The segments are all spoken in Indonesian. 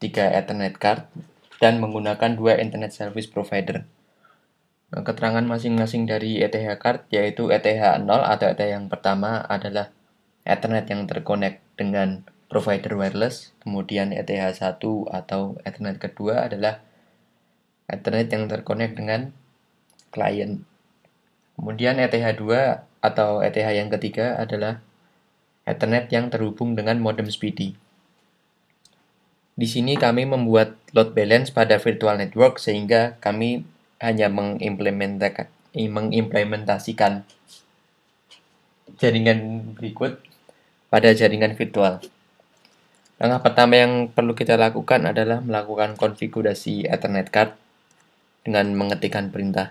3 Ethernet card, dan menggunakan 2 Internet Service Provider. Keterangan masing-masing dari ETH card yaitu ETH 0 atau ETH yang pertama adalah Ethernet yang terkonek dengan provider wireless, kemudian ETH 1 atau Ethernet kedua adalah Ethernet yang terkonek dengan klien. Kemudian ETH 2 atau ETH yang ketiga adalah Ethernet yang terhubung dengan modem speedy. Di sini kami membuat load balance pada virtual network sehingga kami hanya mengimplementasikan jaringan berikut pada jaringan virtual. Langkah pertama yang perlu kita lakukan adalah melakukan konfigurasi Ethernet card dengan mengetikkan perintah.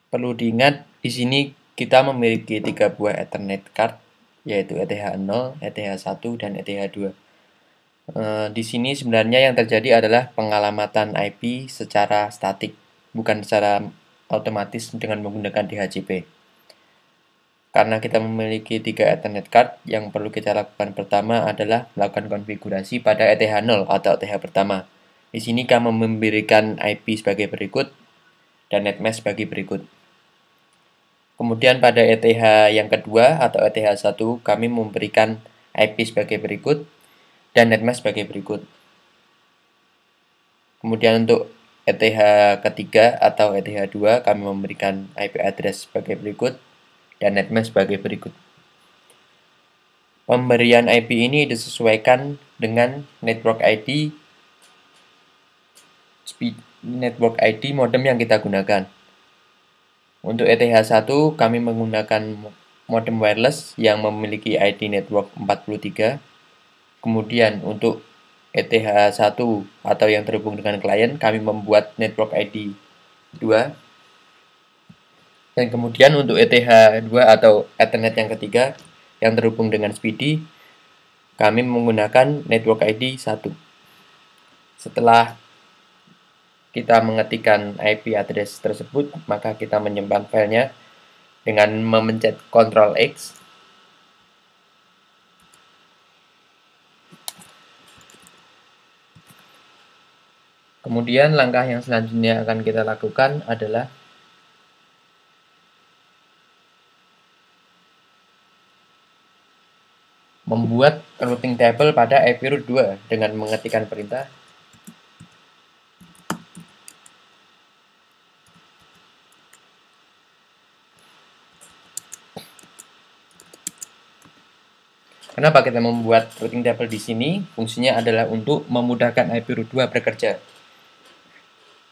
Perlu diingat, di sini kita memiliki 3 buah Ethernet card, yaitu ETH 0, ETH 1, dan ETH 2. Di sini sebenarnya yang terjadi adalah pengalamatan IP secara statik, bukan secara otomatis dengan menggunakan DHCP. Karena kita memiliki 3 Ethernet card, yang perlu kita lakukan pertama adalah melakukan konfigurasi pada ETH 0 atau ETH pertama. Di sini kami memberikan IP sebagai berikut dan netmask sebagai berikut. Kemudian pada ETH yang kedua atau ETH 1 kami memberikan IP sebagai berikut dan netmask sebagai berikut. Kemudian untuk ETH ketiga atau ETH 2 kami memberikan IP address sebagai berikut dan netmask sebagai berikut. Pemberian IP ini disesuaikan dengan network ID modem yang kita gunakan. Untuk ETH 1 kami menggunakan modem wireless yang memiliki ID network 43. Kemudian untuk ETH 1 atau yang terhubung dengan klien kami membuat network ID 2. Dan kemudian untuk ETH 2 atau Ethernet yang ketiga yang terhubung dengan speedy kami menggunakan network ID 1. Setelah kita mengetikkan IP address tersebut, maka kita menyimpan filenya dengan memencet Ctrl X. Kemudian langkah yang selanjutnya akan kita lakukan adalah membuat routing table pada IP root 2 dengan mengetikkan perintah Kenapa kita membuat routing table di sini? Fungsinya adalah untuk memudahkan IP root 2 bekerja.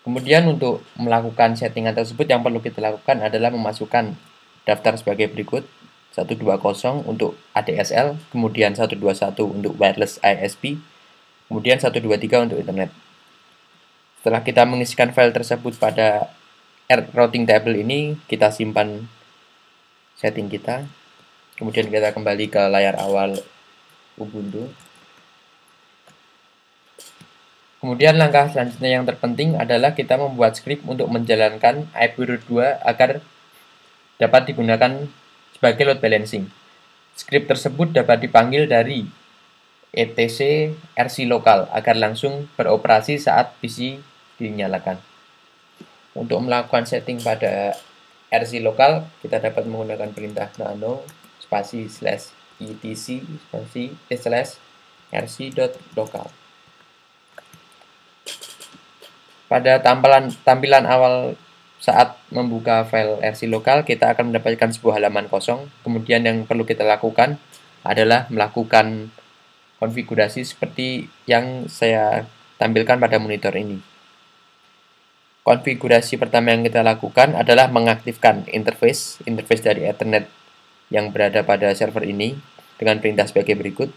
Kemudian untuk melakukan settingan tersebut yang perlu kita lakukan adalah memasukkan daftar sebagai berikut. 120 untuk ADSL, kemudian 121 untuk wireless ISP, kemudian 123 untuk internet. Setelah kita mengisikan file tersebut pada routing table ini, kita simpan setting kita. Kemudian kita kembali ke layar awal Ubuntu. Kemudian langkah selanjutnya yang terpenting adalah kita membuat script untuk menjalankan IP root 2 agar dapat digunakan sebagai load balancing. Script tersebut dapat dipanggil dari etc rc lokal agar langsung beroperasi saat PC dinyalakan. Untuk melakukan setting pada rc lokal, kita dapat menggunakan perintah nano spasi /etc spasi /rc.local. Pada tampilan awal saat membuka file rc lokal, kita akan mendapatkan sebuah halaman kosong. Kemudian yang perlu kita lakukan adalah melakukan konfigurasi seperti yang saya tampilkan pada monitor ini. Konfigurasi pertama yang kita lakukan adalah mengaktifkan interface dari Ethernet yang berada pada server ini dengan perintah sebagai berikut.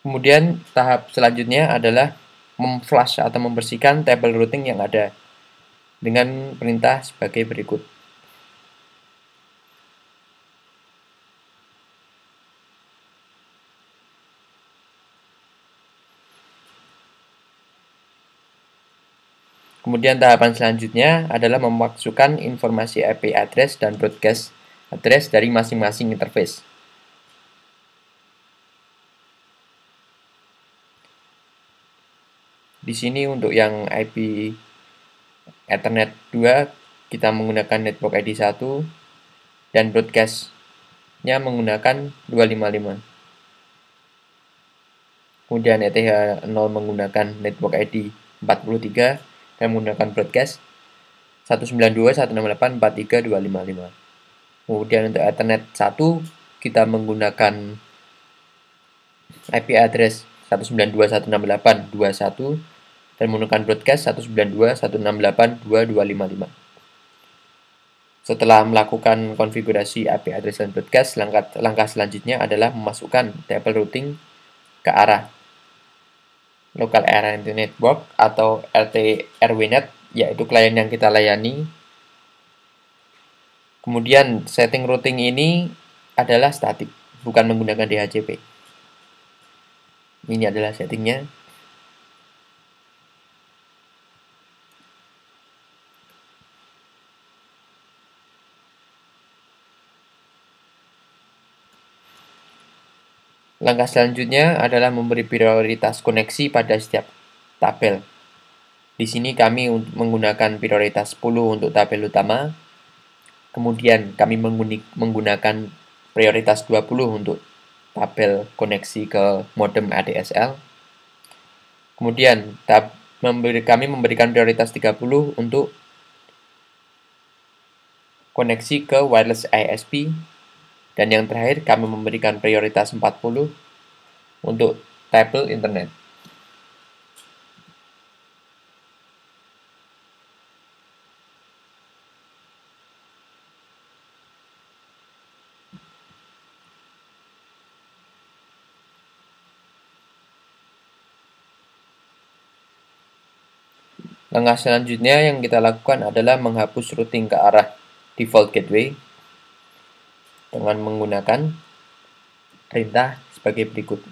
Kemudian tahap selanjutnya adalah memflush atau membersihkan tabel routing yang ada dengan perintah sebagai berikut. Kemudian tahapan selanjutnya adalah memasukkan informasi IP address dan broadcast address dari masing-masing interface. Di sini untuk yang IP Ethernet 2 kita menggunakan network ID 1 dan broadcast-nya menggunakan 255. Kemudian ETH0 menggunakan network ID 43 dan menggunakan broadcast 192.168.43.255. Kemudian untuk Ethernet 1 kita menggunakan IP address 192.168.21 dan menggunakan broadcast 192.168.2255. Setelah melakukan konfigurasi IP address dan broadcast, langkah selanjutnya adalah memasukkan table routing ke arah Local Area Network atau RWNet, yaitu klien yang kita layani. Kemudian setting routing ini adalah statik, bukan menggunakan DHCP. Ini adalah settingnya. Langkah selanjutnya adalah memberi prioritas koneksi pada setiap tabel. Di sini kami menggunakan prioritas 10 untuk tabel utama. Kemudian kami menggunakan prioritas 20 untuk tabel koneksi ke modem ADSL. Kemudian kami memberikan prioritas 30 untuk koneksi ke wireless ISP. Dan yang terakhir kami memberikan prioritas 40 untuk tabel internet. Langkah selanjutnya yang kita lakukan adalah menghapus routing ke arah default gateway dengan menggunakan perintah sebagai berikut.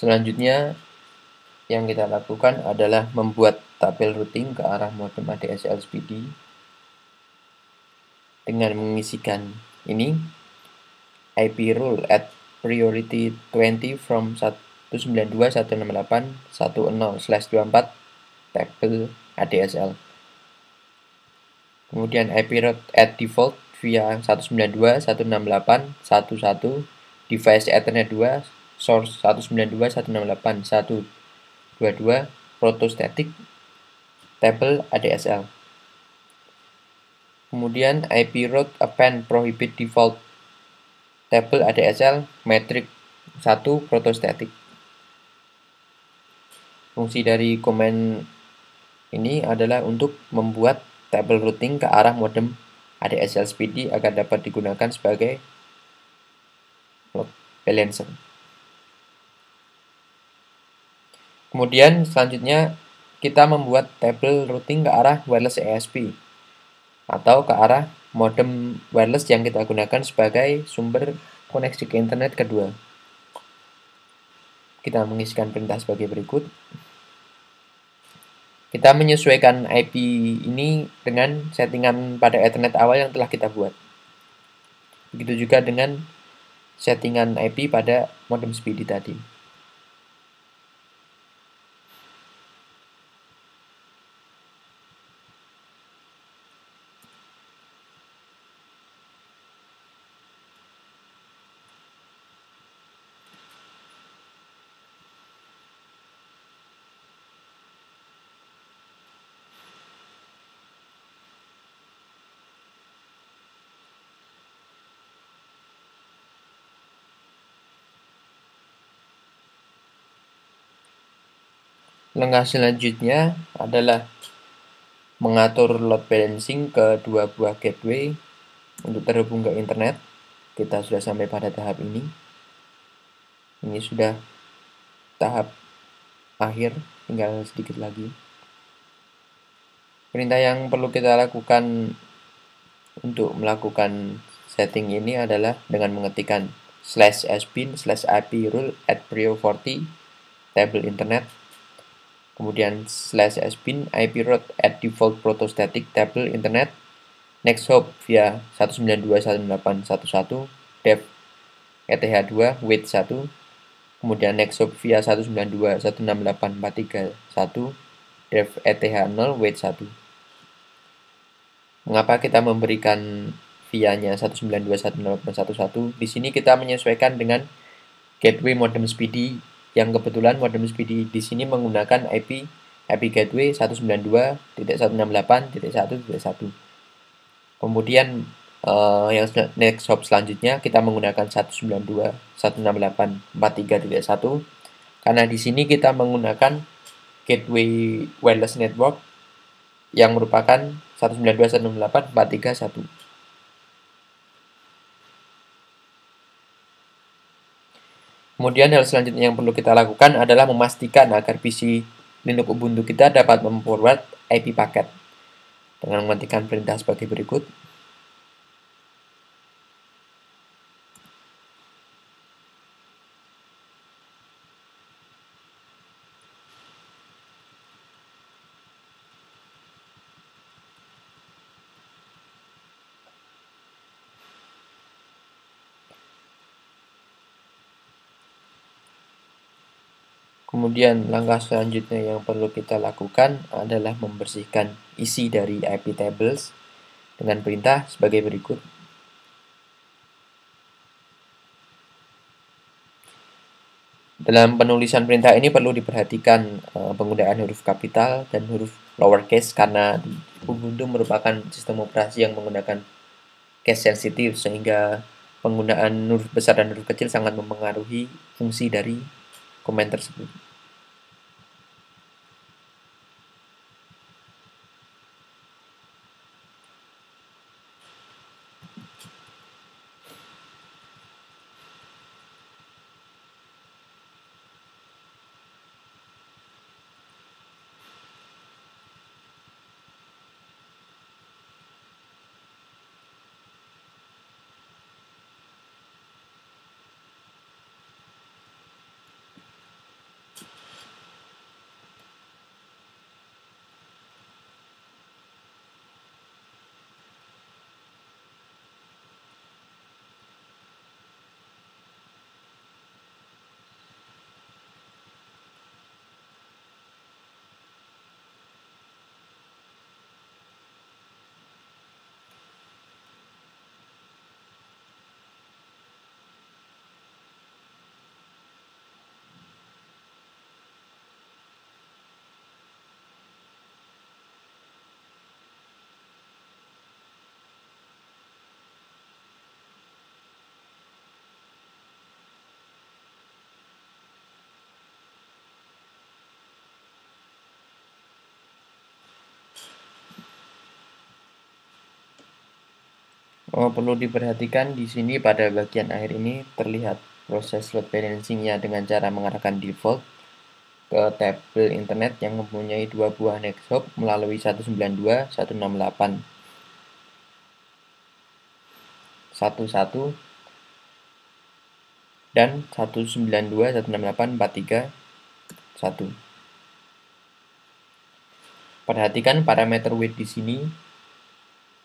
Selanjutnya yang kita lakukan adalah membuat tabel routing ke arah modem ADSL SPD dengan mengisikan ini IP rule at priority 20 from 192.168.10/24 tabel ADSL. Kemudian IP route at default via 192.168.11 device Ethernet 2 source 192.168.122 protostatic tabel ADSL. Kemudian IP route append prohibit default tabel ADSL metric 1 protostatic. Fungsi dari komen ini adalah untuk membuat tabel routing ke arah modem ADSL SPD agar dapat digunakan sebagai load balancer. Kemudian selanjutnya kita membuat tabel routing ke arah wireless ISP atau ke arah modem wireless yang kita gunakan sebagai sumber koneksi ke internet kedua. Kita mengisikan perintah sebagai berikut. Kita menyesuaikan IP ini dengan settingan pada Ethernet awal yang telah kita buat. Begitu juga dengan settingan IP pada modem SPD tadi. Langkah selanjutnya adalah mengatur load balancing ke dua buah gateway untuk terhubung ke internet. Kita sudah sampai pada tahap ini. Ini sudah tahap akhir, tinggal sedikit lagi. Perintah yang perlu kita lakukan untuk melakukan setting ini adalah dengan mengetikkan /sbin/ip rule at prio40 table internet, kemudian /sbin ip route at default protostatic table internet, next hop via 192.168.1.1 def eth2 wait 1, kemudian next hop via 192.168.431 def eth0 wait 1. Mengapa kita memberikan via-nya 192.168.1.1? Di sini kita menyesuaikan dengan gateway modem speedy yang kebetulan modem speedy di sini menggunakan IP gateway 192.168.1.1. Kemudian yang next hop selanjutnya kita menggunakan 192.168.43.1 karena di sini kita menggunakan gateway wireless network yang merupakan 192.168.431. Kemudian hal selanjutnya yang perlu kita lakukan adalah memastikan agar PC Linux Ubuntu kita dapat memforward IP paket dengan mengetikkan perintah sebagai berikut. Kemudian langkah selanjutnya yang perlu kita lakukan adalah membersihkan isi dari IP tables dengan perintah sebagai berikut. Dalam penulisan perintah ini perlu diperhatikan penggunaan huruf kapital dan huruf lowercase karena Ubuntu merupakan sistem operasi yang menggunakan case sensitif sehingga penggunaan huruf besar dan huruf kecil sangat mempengaruhi fungsi dari komen tersebut. Perlu diperhatikan di sini pada bagian akhir ini terlihat proses load balancing-nya dengan cara mengarahkan default ke tabel internet yang mempunyai dua buah next hop melalui 192.168.1.1 dan 192.168.431. Perhatikan parameter wait di sini.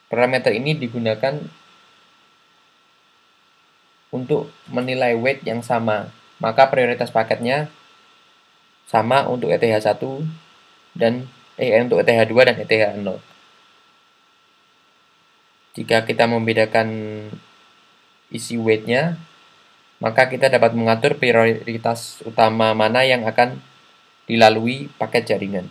Parameter ini digunakan untuk menilai wait yang sama, maka prioritas paketnya sama untuk ETH1 dan untuk ETH2 dan ETH0. Jika kita membedakan isi wait-nya, maka kita dapat mengatur prioritas utama mana yang akan dilalui paket jaringan.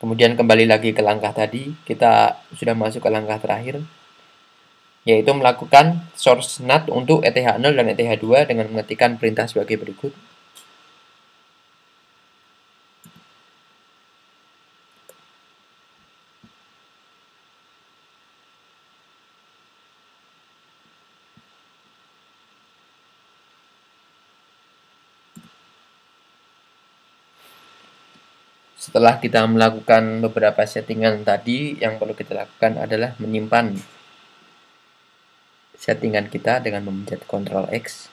Kemudian kembali lagi ke langkah tadi, kita sudah masuk ke langkah terakhir, yaitu melakukan source NAT untuk ETH0 dan ETH2 dengan mengetikkan perintah sebagai berikut. Setelah kita melakukan beberapa settingan tadi, yang perlu kita lakukan adalah menyimpan settingan kita dengan memencet Ctrl X.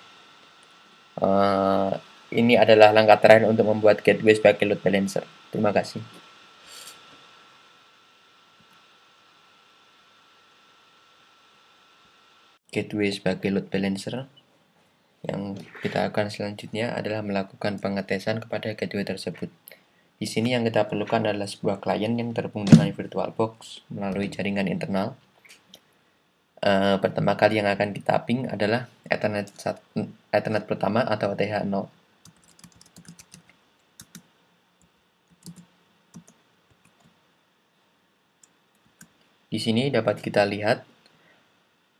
Ini adalah langkah terakhir untuk membuat gateway sebagai load balancer. Terima kasih. Gateway sebagai load balancer, yang kita akan selanjutnya adalah melakukan pengetesan kepada gateway tersebut. Di sini yang kita perlukan adalah sebuah klien yang terhubung dengan VirtualBox melalui jaringan internal. Pertama kali yang akan kita ping adalah Ethernet pertama atau ETH0. Di sini dapat kita lihat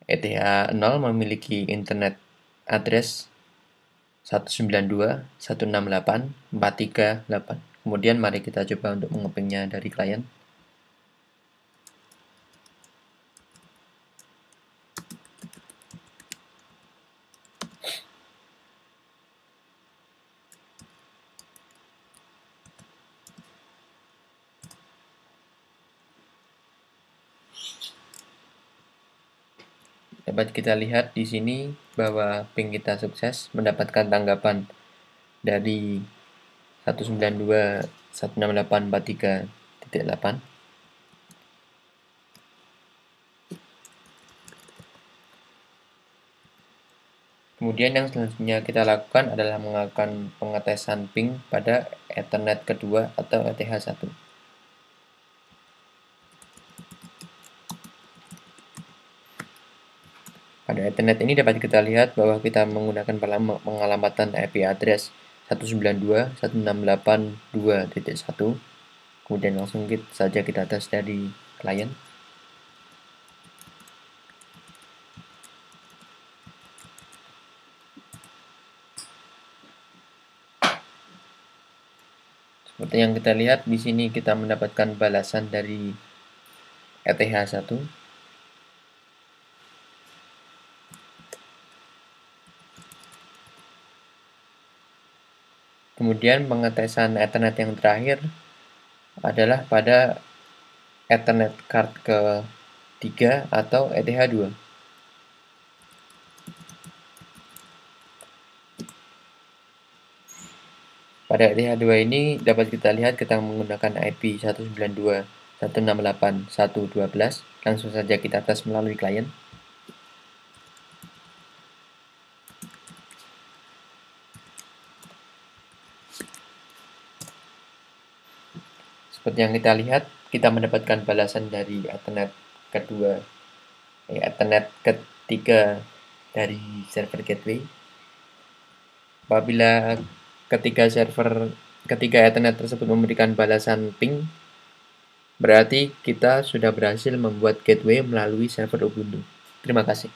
ETH0 memiliki internet address 192.168.438. Kemudian mari kita coba untuk mengepingnya dari klien. Dapat kita lihat di sini bahwa ping kita sukses, mendapatkan tanggapan dari 192.168.43.8. Kemudian yang selanjutnya kita lakukan adalah melakukan pengetesan ping pada Ethernet kedua atau ETH1. Pada Ethernet ini dapat kita lihat bahwa kita menggunakan pengalamatan IP address 192.168.2.1. Kemudian langsung saja kita tes dari klien. Seperti yang kita lihat di sini, kita mendapatkan balasan dari ETH1. Kemudian pengetesan Ethernet yang terakhir adalah pada Ethernet card ke-3 atau ETH2. Pada ETH2 ini dapat kita lihat kita menggunakan IP 192.168.1.12. Langsung saja kita tes melalui klien. Seperti yang kita lihat, kita mendapatkan balasan dari Ethernet ketiga dari server gateway. Apabila ketiga Ethernet tersebut memberikan balasan ping, berarti kita sudah berhasil membuat gateway melalui server Ubuntu. Terima kasih.